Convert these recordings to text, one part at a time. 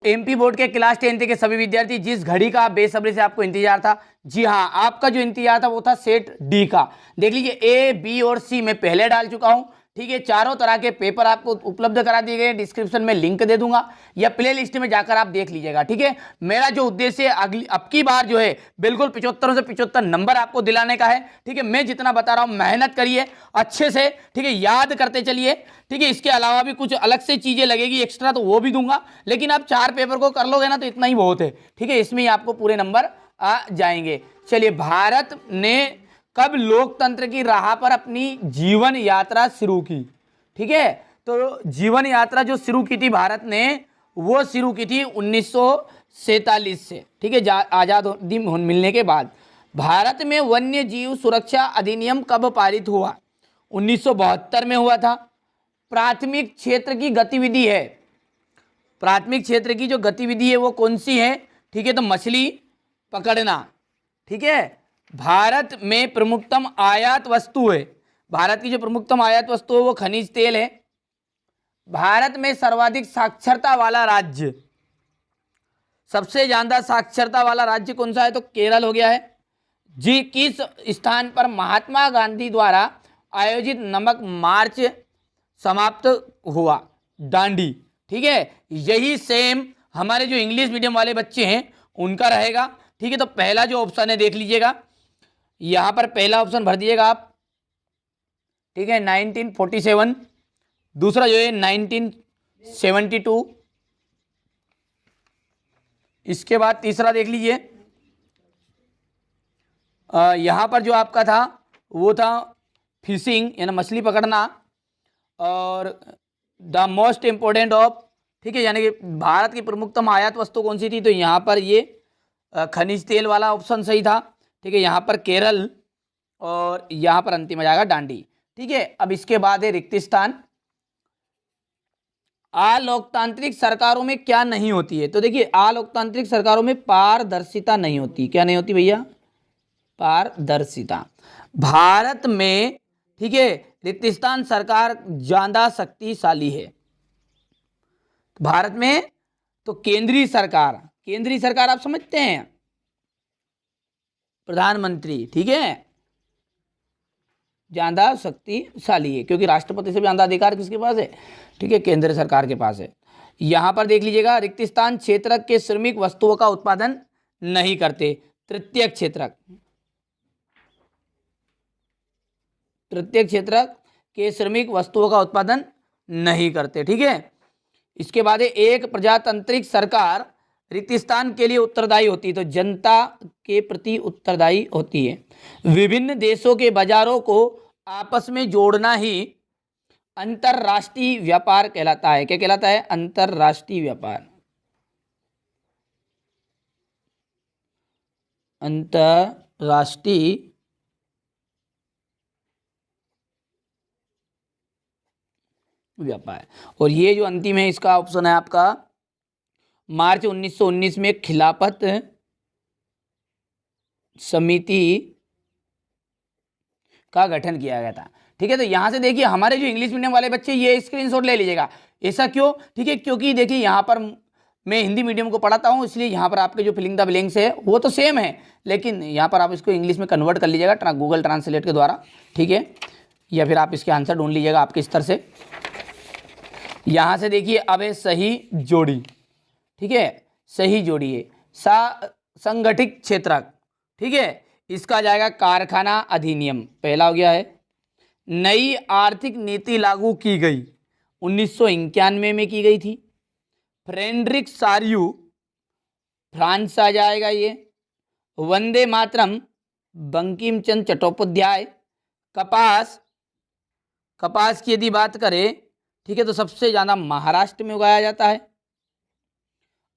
MP board के class 10 के सभी विद्यार्थी, जिस घड़ी का बेसब्री से आपको इंतजार था, जी हाँ, आपका जो इंतजार था वो था सेट डी का। देख लीजिए, ए, बी और सी मैं पहले डाल चुका हूं, ठीक है। चारों तरह के पेपर आपको उपलब्ध करा दिए गए, डिस्क्रिप्शन में लिंक दे दूंगा या प्ले लिस्ट में जाकर आप देख लीजिएगा, ठीक है। मेरा जो उद्देश्य है अब की बार जो है बिल्कुल 75 से 75 नंबर आपको दिलाने का है, ठीक है। मैं जितना बता रहा हूं मेहनत करिए अच्छे से, ठीक है, याद करते चलिए, ठीक है। इसके अलावा भी कुछ अलग से चीजें लगेगी एक्स्ट्रा तो वो भी दूंगा, लेकिन आप 4 पेपर को कर लोगे ना तो इतना ही बहुत है, ठीक है। इसमें ही आपको पूरे नंबर आ जाएंगे। चलिए, भारत ने कब लोकतंत्र की राह पर अपनी जीवन यात्रा शुरू की, ठीक है। तो जीवन यात्रा जो शुरू की थी भारत ने, वो शुरू की थी 1947 से, ठीक है, आजादी मिलने के बाद। भारत में वन्य जीव सुरक्षा अधिनियम कब पारित हुआ? 1972 में हुआ था। प्राथमिक क्षेत्र की गतिविधि है, प्राथमिक क्षेत्र की जो गतिविधि है वो कौन सी है, ठीक है, तो मछली पकड़ना, ठीक है। भारत में प्रमुखतम आयात वस्तु है, भारत की जो प्रमुखतम आयात वस्तु है वो खनिज तेल है। भारत में सर्वाधिक साक्षरता वाला राज्य, सबसे ज्यादा साक्षरता वाला राज्य कौन सा है, तो केरल हो गया है। जी, किस स्थान पर महात्मा गांधी द्वारा आयोजित नमक मार्च समाप्त हुआ? दांडी, ठीक है। यही सेम हमारे जो इंग्लिश मीडियम वाले बच्चे हैं उनका रहेगा, ठीक है। तो पहला जो ऑप्शन है देख लीजिएगा, यहां पर पहला ऑप्शन भर दिएगा आप, ठीक है, 1947। दूसरा जो है 1972। इसके बाद तीसरा देख लीजिए, यहां पर जो आपका था वो था फिशिंग, यानी मछली पकड़ना। और द मोस्ट इंपोर्टेंट ऑफ, ठीक है, यानी कि भारत की प्रमुखतम आयात वस्तु कौन सी थी, तो यहाँ पर ये खनिज तेल वाला ऑप्शन सही था, ठीक है। यहाँ पर केरल और यहाँ पर अंतिम आ जाएगा दांडी, ठीक है। अब इसके बाद है रिक्त स्थान। अलोकतांत्रिक सरकारों में क्या नहीं होती है, तो देखिए अलोकतांत्रिक सरकारों में पारदर्शिता नहीं होती। क्या नहीं होती भैया? पारदर्शिता। भारत में, ठीक है, रिक्त स्थान सरकार ज्यादा शक्तिशाली है भारत में। तो केंद्रीय सरकार, केंद्रीय सरकार आप समझते हैं, प्रधानमंत्री, ठीक है, ज्यादा शक्तिशाली है, क्योंकि राष्ट्रपति से ज्यादा अधिकार किसके पास है, ठीक है, केंद्र सरकार के पास है। यहां पर देख लीजिएगा, रिक्त स्थान क्षेत्रक के श्रमिक वस्तुओं का उत्पादन नहीं करते। तृतीय क्षेत्रक, तृतीय क्षेत्रक के श्रमिक वस्तुओं का उत्पादन नहीं करते, ठीक है। इसके बाद एक प्रजातांत्रिक सरकार रिक्त स्थान के लिए उत्तरदायी होती है, तो जनता के प्रति उत्तरदायी होती है। विभिन्न देशों के बाजारों को आपस में जोड़ना ही अंतरराष्ट्रीय व्यापार कहलाता है। क्या कहलाता है? अंतरराष्ट्रीय व्यापार। अंतरराष्ट्रीय व्यापार। और ये जो अंतिम है इसका ऑप्शन है आपका मार्च 1919 में खिलाफत समिति का गठन किया गया था, ठीक है। तो यहां से देखिए हमारे जो इंग्लिश मीडियम वाले बच्चे ये स्क्रीनशॉट ले लीजिएगा। ऐसा क्यों? ठीक है, क्योंकि देखिए यहां पर मैं हिंदी मीडियम को पढ़ाता हूं, इसलिए यहां पर आपके जो फिलिंग द ब्लैंक्स है वो तो सेम है, लेकिन यहां पर आप इसको इंग्लिश में कन्वर्ट कर लीजिएगा गूगल ट्रांसलेट के द्वारा, ठीक है, या फिर आप इसके आंसर ढूंढ लीजिएगा आपके स्तर से। यहां से देखिए अब है सही जोड़ी, ठीक है, सही जोड़ी है संगठित क्षेत्रक, ठीक है, इसका जाएगा कारखाना अधिनियम, पहला हो गया है। नई आर्थिक नीति लागू की गई 1991 में की गई थी। फ्रेडरिक सार्यू, फ्रांस आ जाएगा ये। वंदे मातरम, बंकिम चंद्र चट्टोपाध्याय। कपास, कपास की यदि बात करें, ठीक है, तो सबसे ज़्यादा महाराष्ट्र में उगाया जाता है।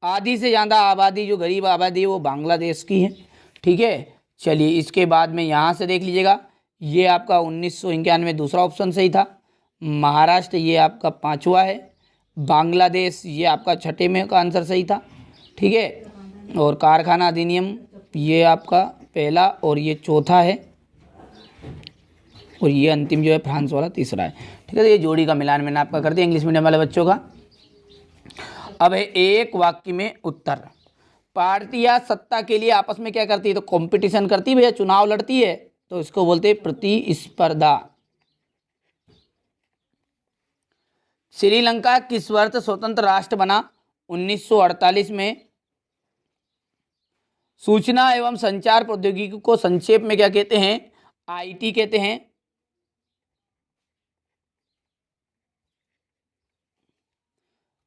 आधी से ज़्यादा आबादी, जो गरीब आबादी है वो बांग्लादेश की है, ठीक है। चलिए इसके बाद में यहाँ से देख लीजिएगा, ये आपका 1991 में दूसरा ऑप्शन सही था। महाराष्ट्र ये आपका पांचवा है। बांग्लादेश ये आपका छठे में का आंसर सही था, ठीक है। और कारखाना अधिनियम ये आपका पहला और ये चौथा है, और ये अंतिम जो है फ्रांस वाला तीसरा है, ठीक है। तो ये जोड़ी का मिलान मैंने आपका कर दिया इंग्लिश मीडियम वाले बच्चों का। अब है एक वाक्य में उत्तर। पार्टियां सत्ता के लिए आपस में क्या करती है, तो कंपटीशन करती है भैया, चुनाव लड़ती है, तो इसको बोलते हैं प्रतिस्पर्धा। श्रीलंका किस वर्ष स्वतंत्र राष्ट्र बना? 1948 में। सूचना एवं संचार प्रौद्योगिकी को संक्षेप में क्या कहते हैं? आईटी कहते हैं।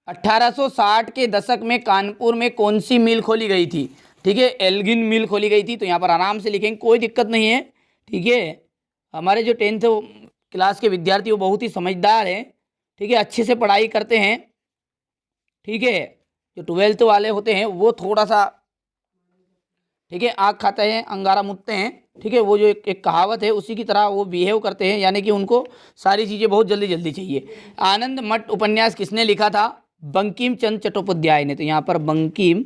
अठारह सौ 60 के दशक में कानपुर में कौन सी मिल खोली गई थी? ठीक है, एल्गिन मिल खोली गई थी। तो यहाँ पर आराम से लिखेंगे, कोई दिक्कत नहीं है। ठीक है, हमारे जो 10th क्लास के विद्यार्थी वो बहुत ही समझदार हैं। ठीक है, अच्छे से पढ़ाई करते हैं। ठीक है, जो 12th वाले होते हैं वो थोड़ा सा, ठीक है, आँख खाते हैं अंगारा मुतते हैं। ठीक है, वो जो एक कहावत है उसी की तरह वो बिहेव करते हैं, यानी कि उनको सारी चीज़ें बहुत जल्दी जल्दी चाहिए। आनंद मठ उपन्यास किसने लिखा था? बंकिम चंद्र चट्टोपाध्याय ने। तो यहाँ पर बंकिम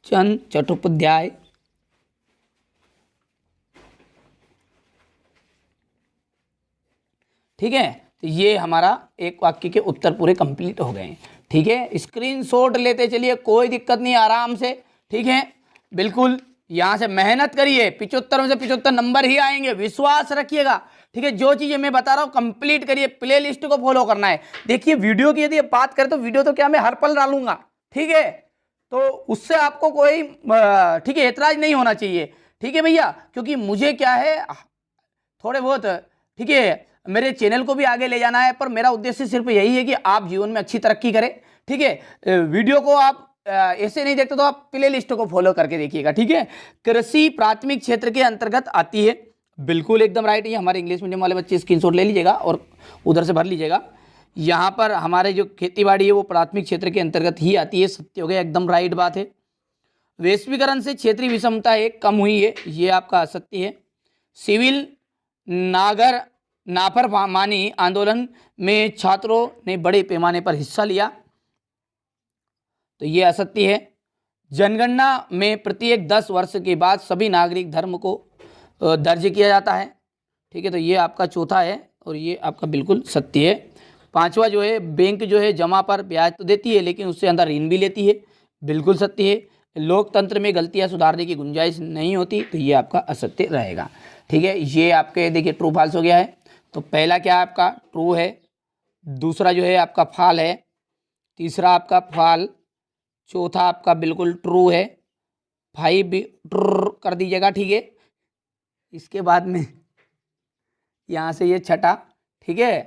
चंद्र चट्टोपाध्याय। ठीक है, तो ये हमारा एक वाक्य के उत्तर पूरे कंप्लीट हो गए हैं। ठीक है, स्क्रीनशॉट लेते चलिए, कोई दिक्कत नहीं, आराम से। ठीक है, बिल्कुल यहाँ से मेहनत करिए, 75 में से 75 नंबर ही आएंगे, विश्वास रखिएगा। ठीक है, जो चीज़ें मैं बता रहा हूँ कंप्लीट करिए, प्ले लिस्ट को फॉलो करना है। देखिए वीडियो की यदि बात करें तो वीडियो तो क्या मैं हर पल डालूंगा। ठीक है, तो उससे आपको कोई ठीक है एतराज नहीं होना चाहिए। ठीक है भैया, क्योंकि मुझे क्या है थोड़े बहुत, ठीक है, मेरे चैनल को भी आगे ले जाना है, पर मेरा उद्देश्य सिर्फ यही है कि आप जीवन में अच्छी तरक्की करें। ठीक है, वीडियो को आप ऐसे नहीं देखते तो आप प्ले लिस्ट को फॉलो करके देखिएगा। ठीक है, कृषि प्राथमिक क्षेत्र के अंतर्गत आती है, बिल्कुल एकदम राइट। ये हमारे इंग्लिश मीडियम वाले बच्चे स्क्रीनशॉट ले लीजिएगा और उधर से भर लीजिएगा। यहाँ पर हमारे जो खेतीबाड़ी है वो प्राथमिक क्षेत्र के अंतर्गत ही आती है, सत्य हो गया, एकदम राइट बात है। वैश्वीकरण से क्षेत्रीय विषमता एक कम हुई है, ये आपका असत्य है। सिविल नाफरमानी आंदोलन में छात्रों ने बड़े पैमाने पर हिस्सा लिया, तो ये असत्य है। जनगणना में प्रत्येक 10 वर्ष के बाद सभी नागरिक धर्म को दर्ज किया जाता है। ठीक है, तो ये आपका चौथा है और ये आपका बिल्कुल सत्य है। पांचवा जो है, बैंक जो है जमा पर ब्याज तो देती है लेकिन उससे अंदर ऋण भी लेती है, बिल्कुल सत्य है। लोकतंत्र में गलतियां सुधारने की गुंजाइश नहीं होती, तो ये आपका असत्य रहेगा। ठीक है, ये आपके देखिए ट्रू फॉल्स हो गया है। तो पहला क्या आपका ट्रू है, दूसरा जो है आपका फॉल है, तीसरा आपका फॉल, चौथा आपका बिल्कुल ट्रू है। 5 भी ट्रू कर दीजिएगा। ठीक है, इसके बाद में यहाँ से ये छठा। ठीक है,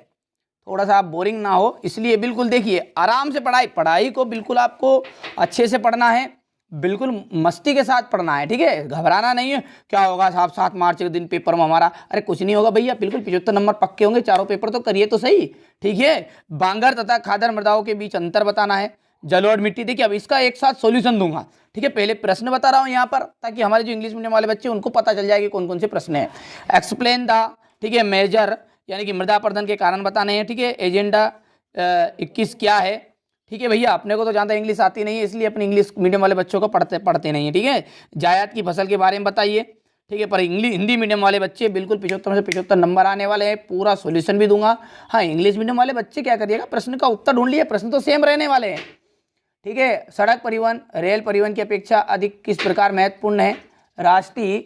थोड़ा सा आप बोरिंग ना हो इसलिए बिल्कुल देखिए आराम से पढ़ाई को बिल्कुल आपको अच्छे से पढ़ना है, बिल्कुल मस्ती के साथ पढ़ना है। ठीक है, घबराना नहीं है, क्या होगा साहब 7 मार्च के दिन पेपर में हमारा, अरे कुछ नहीं होगा भैया, बिल्कुल 75 नंबर पक्के होंगे, चारों पेपर तो करिए तो सही। ठीक है, बांगर तथा खादर मृदाओं के बीच अंतर बताना है। जलोढ़ मिट्टी, देखिए अब इसका एक साथ सॉल्यूशन दूंगा। ठीक है, पहले प्रश्न बता रहा हूँ यहाँ पर ताकि हमारे जो इंग्लिश मीडियम वाले बच्चे उनको पता चल जाए कि कौन कौन से प्रश्न है। एक्सप्लेन द, ठीक है, मेजर यानी कि मृदा अपरदन के कारण बताने हैं। ठीक है, एजेंडा 21 क्या है? ठीक है भैया, अपने को तो ज़्यादा इंग्लिश आती नहीं है इसलिए अपने इंग्लिश मीडियम वाले बच्चों को पढ़ते नहीं है। ठीक है, जायद की फसल के बारे में बताइए। ठीक है, पर हिंदी मीडियम वाले बच्चे बिल्कुल 75 में से 75 नंबर आने वाले हैं, पूरा सॉल्यूशन भी दूंगा। हाँ, इंग्लिश मीडियम वाले बच्चे क्या करिएगा, प्रश्न का उत्तर ढूंढ लिए, प्रश्न तो सेम रहने वाले हैं। ठीक है, सड़क परिवहन रेल परिवहन की अपेक्षा अधिक किस प्रकार महत्वपूर्ण है? राष्ट्रीय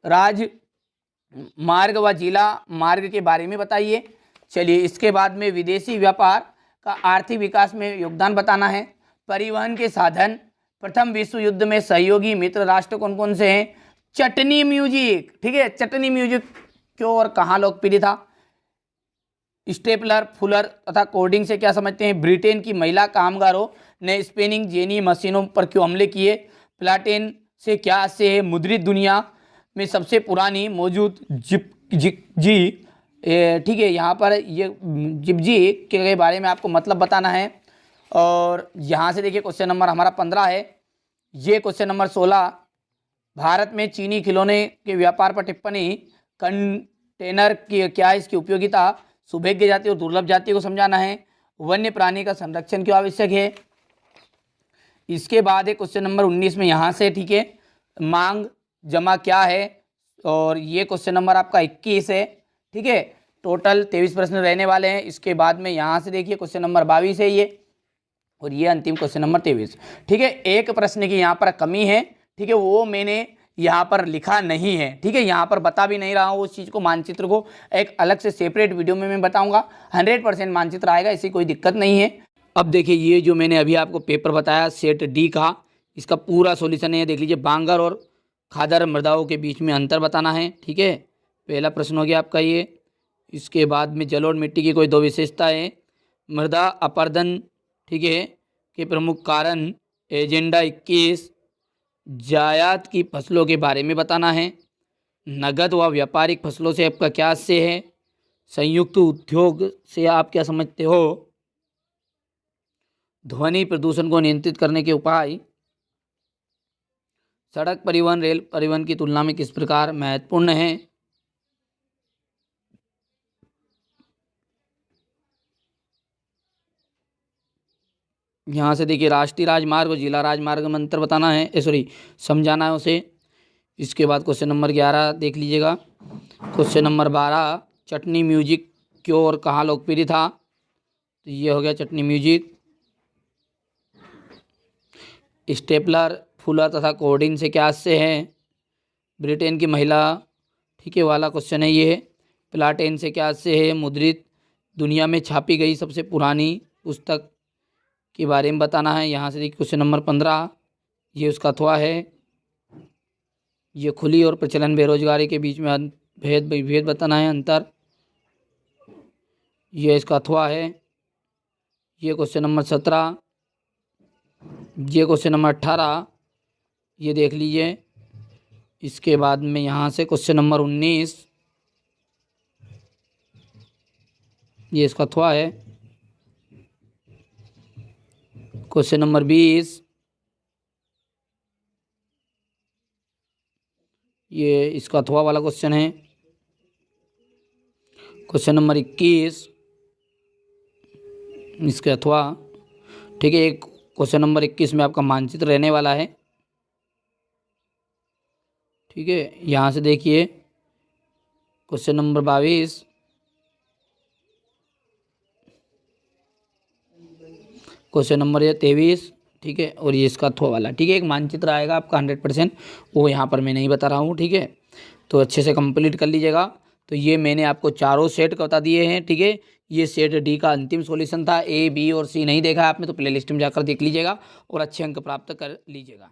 राजमार्ग व जिला मार्ग के बारे में बताइए। चलिए, इसके बाद में विदेशी व्यापार का आर्थिक विकास में योगदान बताना है। परिवहन के साधन, प्रथम विश्व युद्ध में सहयोगी मित्र राष्ट्र कौन कौन से हैं? चटनी म्यूजिक। ठीक है, चटनी म्यूजिक क्यों और कहाँ लोकप्रिय था? स्टेपलर, फुलर तथा कोडिंग से क्या समझते हैं? ब्रिटेन की महिला कामगारों ने स्पिनिंग जेनी मशीनों पर क्यों हमले किए? प्लाटेन से क्या आशय है? मुद्रित दुनिया में सबसे पुरानी मौजूद जिपजी, ठीक है, यहाँ पर ये जिपजी के बारे में आपको मतलब बताना है। और यहाँ से देखिए क्वेश्चन नंबर हमारा 15 है। ये क्वेश्चन नंबर 16, भारत में चीनी खिलौने के व्यापार पर टिप्पणी। कंटेनर की क्या है इसकी उपयोगिता? सुभेद्य जाति और दुर्लभ जाति को समझाना है। वन्य प्राणी का संरक्षण क्यों आवश्यक है? इसके बाद है क्वेश्चन नंबर 19 में यहाँ से, ठीक है, मांग जमा क्या है? और ये क्वेश्चन नंबर आपका 21 है। ठीक है, टोटल 23 प्रश्न रहने वाले हैं। इसके बाद में यहाँ से देखिए क्वेश्चन नंबर 22 है ये, और ये अंतिम क्वेश्चन नंबर 23। ठीक है, एक प्रश्न की यहाँ पर कमी है, ठीक है, वो मैंने यहाँ पर लिखा नहीं है। ठीक है, यहाँ पर बता भी नहीं रहा हूँ उस चीज़ को, मानचित्र को एक अलग से सेपरेट वीडियो में मैं बताऊँगा। 100% मानचित्र आएगा, ऐसी कोई दिक्कत नहीं है। अब देखिए ये जो मैंने अभी आपको पेपर बताया सेट डी का, इसका पूरा सॉल्यूशन है। देख लीजिए, बांगर और खादर मृदाओं के बीच में अंतर बताना है। ठीक है, पहला प्रश्न हो गया आपका ये। इसके बाद में जल और मिट्टी की कोई दो विशेषताएं, मृदा अपरदन, ठीक है, के प्रमुख कारण, एजेंडा 21, जायद की फसलों के बारे में बताना है, नगद व व्यापारिक फसलों से आपका क्या आशय है, संयुक्त उद्योग से आप क्या समझते हो, ध्वनि प्रदूषण को नियंत्रित करने के उपाय, सड़क परिवहन रेल परिवहन की तुलना में किस प्रकार महत्वपूर्ण है, यहाँ से देखिए राष्ट्रीय राजमार्ग और जिला राजमार्ग में अंतर बताना है, सॉरी समझाना है उसे। इसके बाद क्वेश्चन नंबर 11 देख लीजिएगा। क्वेश्चन नंबर 12, चटनी म्यूजिक क्यों और कहाँ लोकप्रिय था, तो ये हो गया चटनी म्यूजिक। स्टेपलर, फुलर तथा कोडिन से क्या आशय है, ब्रिटेन की महिला, ठीक है, वाला क्वेश्चन है ये। प्लाटेन से क्या आशय है, मुद्रित दुनिया में छापी गई सबसे पुरानी पुस्तक के बारे में बताना है। यहाँ से देखिए क्वेश्चन नंबर 15, ये उसका अथवा है। ये खुली और प्रचलन बेरोजगारी के बीच में भेद बताना है, अंतर, ये इसका अथवा है। ये क्वेश्चन नंबर 17, ये क्वेश्चन नंबर 18, ये देख लीजिए। इसके बाद में यहाँ से क्वेश्चन नंबर 19, ये इसका अथवा है। क्वेश्चन नंबर 20, ये इसका अथवा वाला क्वेश्चन है। क्वेश्चन नंबर 21, इसके अथवा, ठीक है। एक क्वेश्चन नंबर 21 में आपका मानचित्र रहने वाला है। ठीक है, यहाँ से देखिए क्वेश्चन नंबर 22, क्वेश्चन नंबर 23, ठीक है, और ये इसका अथवा वाला। ठीक है, एक मानचित्र आएगा आपका 100%, वो यहाँ पर मैं नहीं बता रहा हूँ। ठीक है, तो अच्छे से कंप्लीट कर लीजिएगा। तो ये मैंने आपको चारों सेट बता दिए हैं। ठीक है, ये सेट डी का अंतिम सॉल्यूशन था। ए, बी और सी नहीं देखा आपने तो प्लेलिस्ट में जाकर देख लीजिएगा और अच्छे अंक प्राप्त कर लीजिएगा।